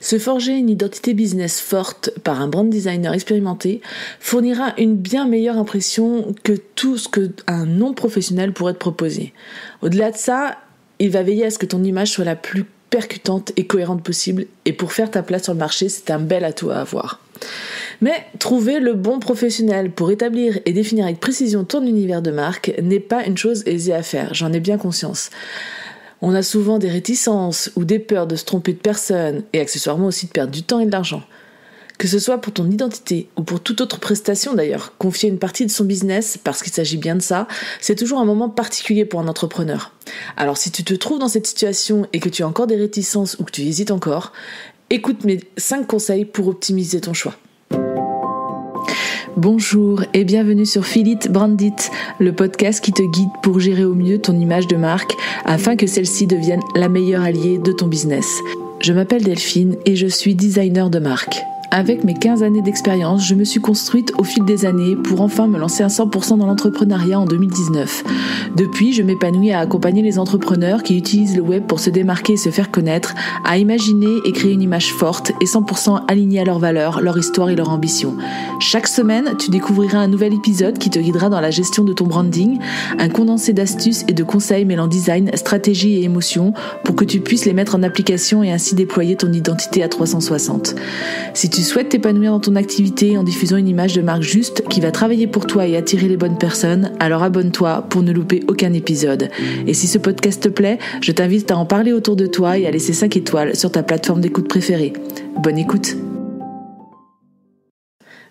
Se forger une identité business forte par un brand designer expérimenté fournira une bien meilleure impression que tout ce qu'un non professionnel pourrait te proposer. Au-delà de ça, il va veiller à ce que ton image soit la plus percutante et cohérente possible, et pour faire ta place sur le marché, c'est un bel atout à avoir. Mais trouver le bon professionnel pour établir et définir avec précision ton univers de marque n'est pas une chose aisée à faire, j'en ai bien conscience. On a souvent des réticences ou des peurs de se tromper de personne et accessoirement aussi de perdre du temps et de l'argent. Que ce soit pour ton identité ou pour toute autre prestation d'ailleurs, confier une partie de son business, parce qu'il s'agit bien de ça, c'est toujours un moment particulier pour un entrepreneur. Alors si tu te trouves dans cette situation et que tu as encore des réticences ou que tu hésites encore, écoute mes 5 conseils pour optimiser ton choix. Bonjour et bienvenue sur Feel It, Brand It, le podcast qui te guide pour gérer au mieux ton image de marque afin que celle-ci devienne la meilleure alliée de ton business. Je m'appelle Delphine et je suis designer de marque. Avec mes 15 années d'expérience, je me suis construite au fil des années pour enfin me lancer à 100% dans l'entrepreneuriat en 2019. Depuis, je m'épanouis à accompagner les entrepreneurs qui utilisent le web pour se démarquer et se faire connaître, à imaginer et créer une image forte et 100% alignée à leurs valeurs, leur histoire et leur ambition. Chaque semaine, tu découvriras un nouvel épisode qui te guidera dans la gestion de ton branding, un condensé d'astuces et de conseils mêlant design, stratégie et émotion pour que tu puisses les mettre en application et ainsi déployer ton identité à 360. Si tu souhaites t'épanouir dans ton activité en diffusant une image de marque juste qui va travailler pour toi et attirer les bonnes personnes, alors abonne-toi pour ne louper aucun épisode. Et si ce podcast te plaît, je t'invite à en parler autour de toi et à laisser 5 étoiles sur ta plateforme d'écoute préférée. Bonne écoute!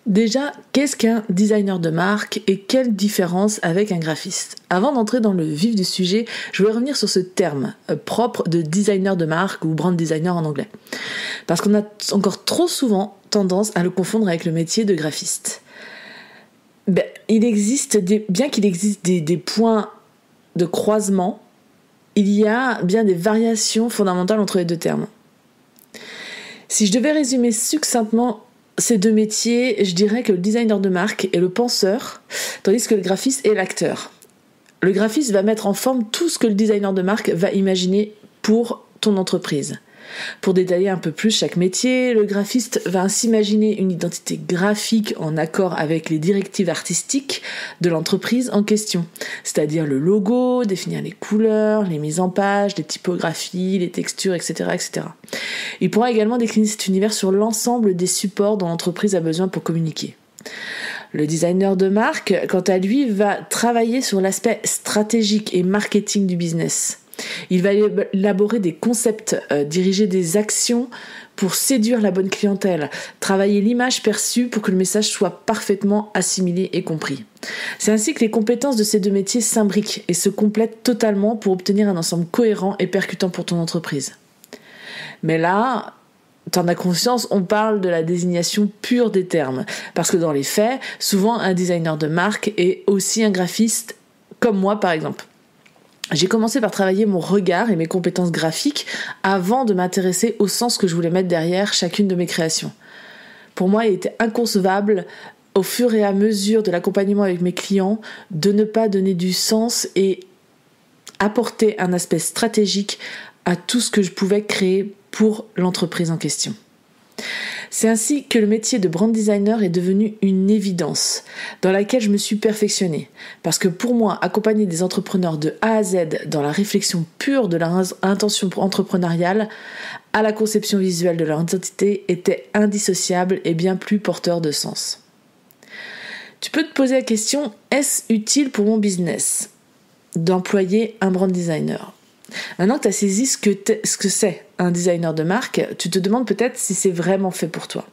Déjà, qu'est-ce qu'un designer de marque et quelle différence avec un graphiste ? Avant d'entrer dans le vif du sujet, je voulais revenir sur ce terme propre de designer de marque ou brand designer en anglais. Parce qu'on a encore trop souvent tendance à le confondre avec le métier de graphiste. Bien qu'il existe des points de croisement, il y a bien des variations fondamentales entre les deux termes. Si je devais résumer succinctement ces deux métiers, je dirais que le designer de marque est le penseur, tandis que le graphiste est l'acteur. Le graphiste va mettre en forme tout ce que le designer de marque va imaginer pour ton entreprise. Pour détailler un peu plus chaque métier, le graphiste va ainsi imaginer une identité graphique en accord avec les directives artistiques de l'entreprise en question, c'est-à-dire le logo, définir les couleurs, les mises en page, les typographies, les textures, etc., etc. Il pourra également décliner cet univers sur l'ensemble des supports dont l'entreprise a besoin pour communiquer. Le designer de marque, quant à lui, va travailler sur l'aspect stratégique et marketing du business. Il va élaborer des concepts, diriger des actions pour séduire la bonne clientèle, travailler l'image perçue pour que le message soit parfaitement assimilé et compris. C'est ainsi que les compétences de ces deux métiers s'imbriquent et se complètent totalement pour obtenir un ensemble cohérent et percutant pour ton entreprise. Mais là, t'en as conscience, on parle de la désignation pure des termes, parce que dans les faits, souvent un designer de marque est aussi un graphiste, comme moi par exemple. J'ai commencé par travailler mon regard et mes compétences graphiques avant de m'intéresser au sens que je voulais mettre derrière chacune de mes créations. Pour moi, il était inconcevable, au fur et à mesure de l'accompagnement avec mes clients, de ne pas donner du sens et apporter un aspect stratégique à tout ce que je pouvais créer pour l'entreprise en question. C'est ainsi que le métier de brand designer est devenu une évidence, dans laquelle je me suis perfectionnée. Parce que pour moi, accompagner des entrepreneurs de A à Z dans la réflexion pure de leur intention entrepreneuriale à la conception visuelle de leur identité était indissociable et bien plus porteur de sens. Tu peux te poser la question, est-ce utile pour mon business d'employer un brand designer ? Maintenant que tu as saisi ce que c'est un designer de marque, tu te demandes peut-être si c'est vraiment fait pour toi.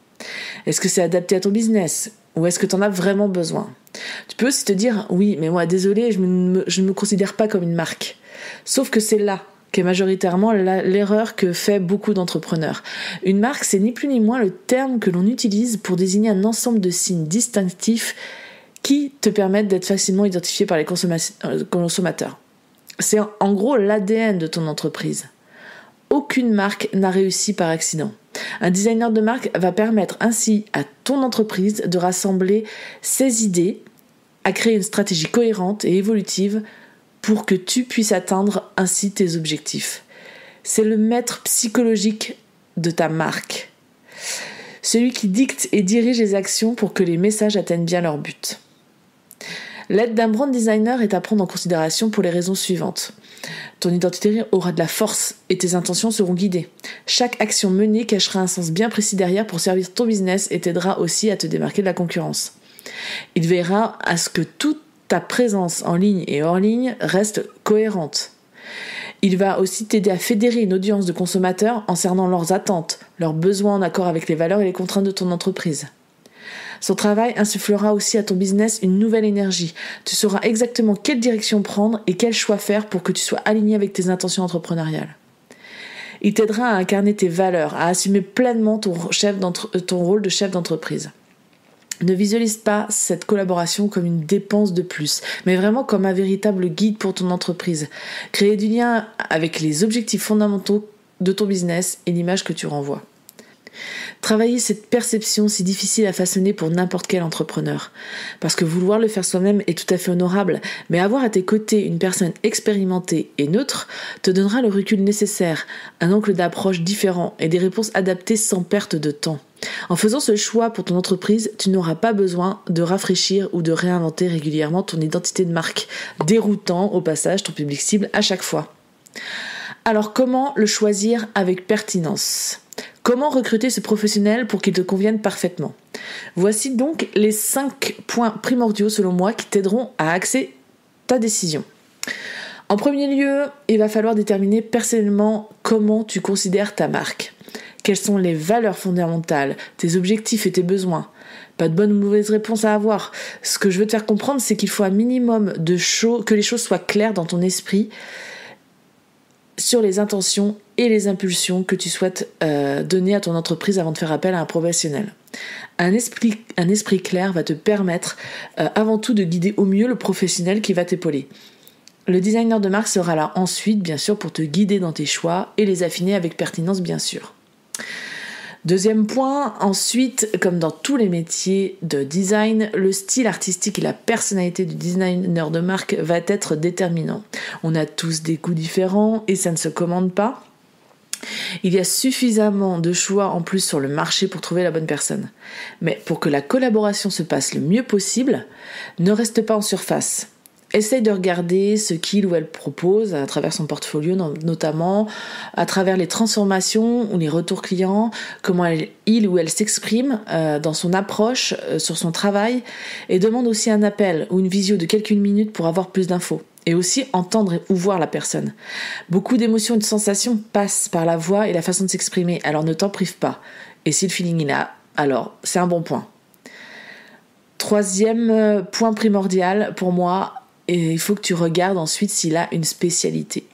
Est-ce que c'est adapté à ton business ? Ou est-ce que tu en as vraiment besoin ? Tu peux aussi te dire, oui, mais moi, désolé, je ne me considère pas comme une marque. Sauf que c'est là qu'est majoritairement l'erreur que fait beaucoup d'entrepreneurs. Une marque, c'est ni plus ni moins le terme que l'on utilise pour désigner un ensemble de signes distinctifs qui te permettent d'être facilement identifié par les consommateurs. C'est en gros l'ADN de ton entreprise. Aucune marque n'a réussi par accident. Un designer de marque va permettre ainsi à ton entreprise de rassembler ses idées, à créer une stratégie cohérente et évolutive pour que tu puisses atteindre ainsi tes objectifs. C'est le maître psychologique de ta marque. celui qui dicte et dirige les actions pour que les messages atteignent bien leur but. L'aide d'un brand designer est à prendre en considération pour les raisons suivantes. Ton identité aura de la force et tes intentions seront guidées. Chaque action menée cachera un sens bien précis derrière pour servir ton business et t'aidera aussi à te démarquer de la concurrence. Il veillera à ce que toute ta présence en ligne et hors ligne reste cohérente. Il va aussi t'aider à fédérer une audience de consommateurs en cernant leurs attentes, leurs besoins en accord avec les valeurs et les contraintes de ton entreprise. Son travail insufflera aussi à ton business une nouvelle énergie. Tu sauras exactement quelle direction prendre et quel choix faire pour que tu sois aligné avec tes intentions entrepreneuriales. Il t'aidera à incarner tes valeurs, à assumer pleinement ton rôle de chef d'entreprise. Ne visualise pas cette collaboration comme une dépense de plus, mais vraiment comme un véritable guide pour ton entreprise. Créer du lien avec les objectifs fondamentaux de ton business et l'image que tu renvoies. Travailler cette perception si difficile à façonner pour n'importe quel entrepreneur. Parce que vouloir le faire soi-même est tout à fait honorable, mais avoir à tes côtés une personne expérimentée et neutre te donnera le recul nécessaire, un angle d'approche différent et des réponses adaptées sans perte de temps. En faisant ce choix pour ton entreprise, tu n'auras pas besoin de rafraîchir ou de réinventer régulièrement ton identité de marque, déroutant au passage ton public cible à chaque fois. Alors comment le choisir avec pertinence ? Comment recruter ce professionnel pour qu'il te convienne parfaitement ? Voici donc les 5 points primordiaux selon moi qui t'aideront à axer ta décision. En premier lieu, il va falloir déterminer personnellement comment tu considères ta marque. Quelles sont les valeurs fondamentales, tes objectifs et tes besoins ? Pas de bonne ou mauvaise réponse à avoir. Ce que je veux te faire comprendre, c'est qu'il faut un minimum que les choses soient claires dans ton esprit sur les intentions et les impulsions que tu souhaites donner à ton entreprise avant de faire appel à un professionnel. Un esprit clair va te permettre avant tout de guider au mieux le professionnel qui va t'épauler. Le designer de marque sera là ensuite, bien sûr, pour te guider dans tes choix et les affiner avec pertinence, bien sûr. Deuxième point, ensuite, comme dans tous les métiers de design, le style artistique et la personnalité du designer de marque va être déterminant. On a tous des goûts différents et ça ne se commande pas. Il y a suffisamment de choix en plus sur le marché pour trouver la bonne personne. Mais pour que la collaboration se passe le mieux possible, ne reste pas en surface. Essaye de regarder ce qu'il ou elle propose à travers son portfolio, notamment à travers les transformations ou les retours clients, comment il ou elle s'exprime dans son approche, sur son travail, et demande aussi un appel ou une visio de quelques minutes pour avoir plus d'infos. Et aussi entendre ou voir la personne. Beaucoup d'émotions et de sensations passent par la voix et la façon de s'exprimer, alors ne t'en prive pas. Et si le feeling est là, alors c'est un bon point. Troisième point primordial pour moi, et il faut que tu regardes ensuite s'il a une spécialité.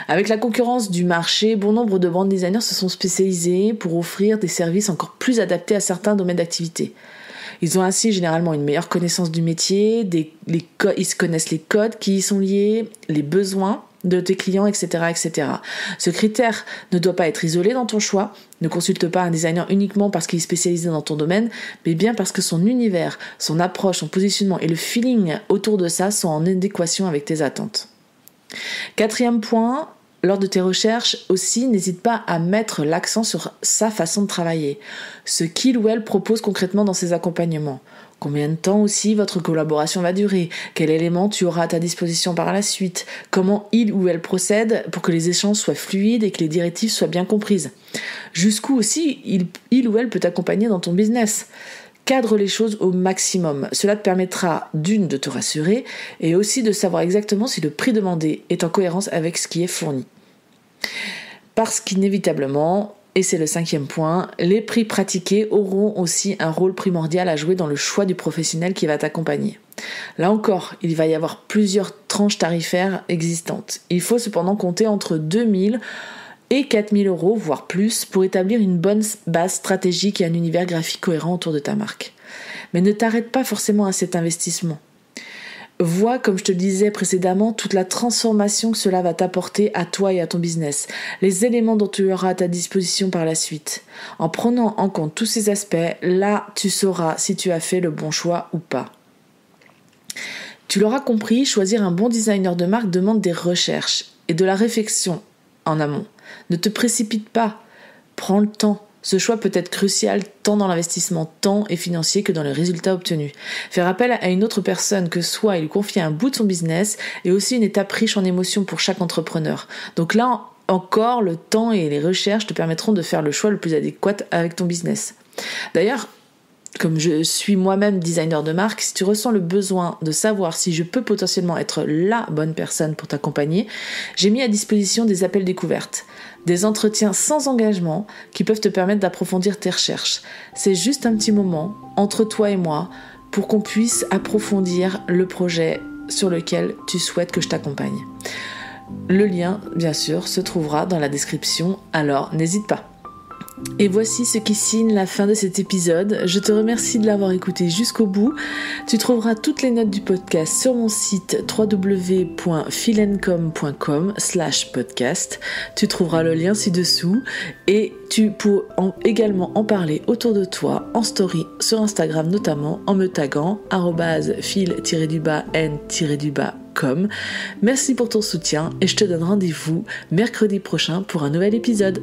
Avec la concurrence du marché, bon nombre de brand designers se sont spécialisés pour offrir des services encore plus adaptés à certains domaines d'activité. Ils ont ainsi généralement une meilleure connaissance du métier, ils connaissent les codes qui y sont liés, les besoins de tes clients, etc., etc. Ce critère ne doit pas être isolé dans ton choix. Ne consulte pas un designer uniquement parce qu'il est spécialisé dans ton domaine, mais bien parce que son univers, son approche, son positionnement et le feeling autour de ça sont en adéquation avec tes attentes. Quatrième point, lors de tes recherches aussi, n'hésite pas à mettre l'accent sur sa façon de travailler, ce qu'il ou elle propose concrètement dans ses accompagnements. Combien de temps aussi votre collaboration va durer ? Quel élément tu auras à ta disposition par la suite ? Comment il ou elle procède pour que les échanges soient fluides et que les directives soient bien comprises ? Jusqu'où aussi il ou elle peut t'accompagner dans ton business ? Cadre les choses au maximum. Cela te permettra d'une de te rassurer et aussi de savoir exactement si le prix demandé est en cohérence avec ce qui est fourni. Parce qu'inévitablement, et c'est le 5e point, les prix pratiqués auront aussi un rôle primordial à jouer dans le choix du professionnel qui va t'accompagner. Là encore, il va y avoir plusieurs tranches tarifaires existantes. Il faut cependant compter entre 2000 et 4000 €, voire plus, pour établir une bonne base stratégique et un univers graphique cohérent autour de ta marque. Mais ne t'arrête pas forcément à cet investissement. Vois, comme je te le disais précédemment, toute la transformation que cela va t'apporter à toi et à ton business, les éléments dont tu auras à ta disposition par la suite. En prenant en compte tous ces aspects, là, tu sauras si tu as fait le bon choix ou pas. Tu l'auras compris, choisir un bon designer de marque demande des recherches et de la réflexion en amont. Ne te précipite pas, prends le temps, Ce choix peut être crucial tant dans l'investissement temps et financier que dans les résultats obtenus. Faire appel à une autre personne que soi et lui confier un bout de son business est aussi une étape riche en émotions pour chaque entrepreneur. Donc là encore, le temps et les recherches te permettront de faire le choix le plus adéquat avec ton business. D'ailleurs, comme je suis moi-même designer de marque, si tu ressens le besoin de savoir si je peux potentiellement être la bonne personne pour t'accompagner, j'ai mis à disposition des appels découvertes, des entretiens sans engagement qui peuvent te permettre d'approfondir tes recherches. C'est juste un petit moment entre toi et moi pour qu'on puisse approfondir le projet sur lequel tu souhaites que je t'accompagne. Le lien, bien sûr, se trouvera dans la description, alors n'hésite pas. Et voici ce qui signe la fin de cet épisode. Je te remercie de l'avoir écouté jusqu'au bout. Tu trouveras toutes les notes du podcast sur mon site www.philencom.com/podcast. Tu trouveras le lien ci-dessous et tu peux également en parler autour de toi en story sur Instagram notamment en me taguant @phil_n_com. Merci pour ton soutien et je te donne rendez-vous mercredi prochain pour un nouvel épisode.